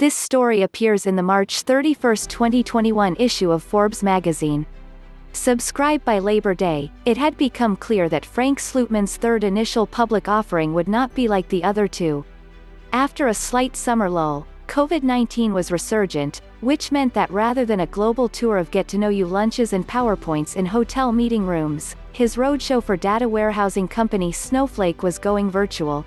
This story appears in the March 31, 2021 issue of Forbes magazine. Subscribed by Labor Day, it had become clear that Frank Slootman's third initial public offering would not be like the other two. After a slight summer lull, COVID-19 was resurgent, which meant that rather than a global tour of get-to-know-you lunches and PowerPoints in hotel meeting rooms, his roadshow for data warehousing company Snowflake was going virtual.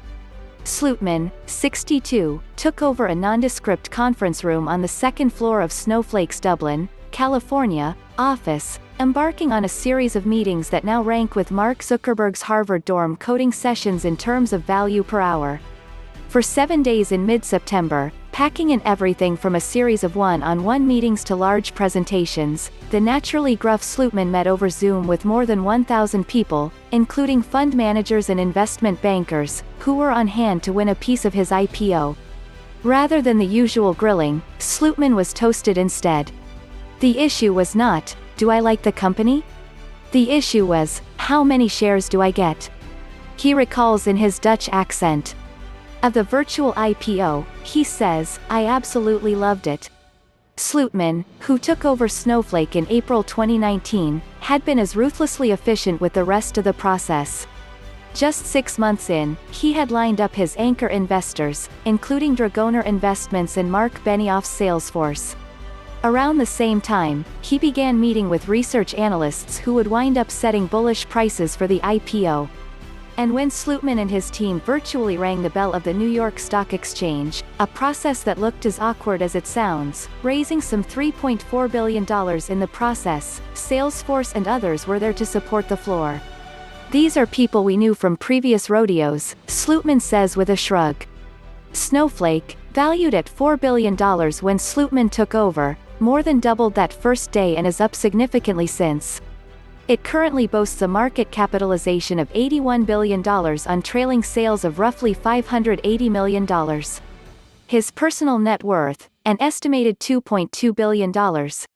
Slootman, 62, took over a nondescript conference room on the second floor of Snowflake's Dublin, California, office, embarking on a series of meetings that now rank with Mark Zuckerberg's Harvard dorm coding sessions in terms of value per hour. For 7 days in mid-September, packing in everything from a series of one-on-one meetings to large presentations, the naturally gruff Slootman met over Zoom with more than 1,000 people, including fund managers and investment bankers, who were on hand to win a piece of his IPO. Rather than the usual grilling, Slootman was toasted instead. The issue was not, "Do I like the company?" The issue was, "How many shares do I get?" He recalls in his Dutch accent. Of the virtual IPO, he says, "I absolutely loved it." Slootman, who took over Snowflake in April 2019, had been as ruthlessly efficient with the rest of the process. Just 6 months in, he had lined up his anchor investors, including Dragoner Investments and Mark Benioff's Salesforce. Around the same time, he began meeting with research analysts who would wind up setting bullish prices for the IPO. And when Slootman and his team virtually rang the bell of the New York Stock Exchange, a process that looked as awkward as it sounds, raising some $3.4 billion in the process, Salesforce and others were there to support the floor. "These are people we knew from previous rodeos," Slootman says with a shrug. Snowflake, valued at $4 billion when Slootman took over, more than doubled that first day and is up significantly since. It currently boasts a market capitalization of $81 billion on trailing sales of roughly $580 million. His personal net worth, an estimated $2.2 billion,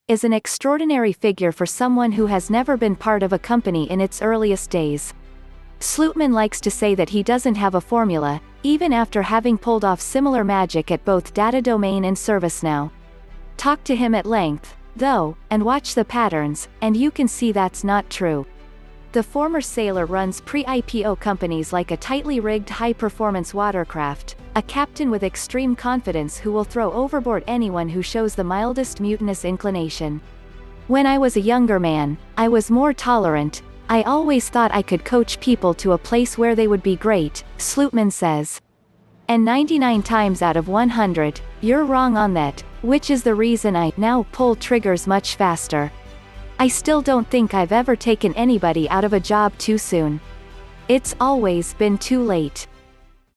is an extraordinary figure for someone who has never been part of a company in its earliest days. Slootman likes to say that he doesn't have a formula, even after having pulled off similar magic at both Data Domain and ServiceNow. Talk to him at length, though, and watch the patterns, and you can see that's not true. The former sailor runs pre-IPO companies like a tightly rigged high-performance watercraft, a captain with extreme confidence who will throw overboard anyone who shows the mildest mutinous inclination. "When I was a younger man, I was more tolerant. I always thought I could coach people to a place where they would be great," Slootman says. "And 99 times out of 100, you're wrong on that, which is the reason I now pull triggers much faster. I still don't think I've ever taken anybody out of a job too soon. It's always been too late."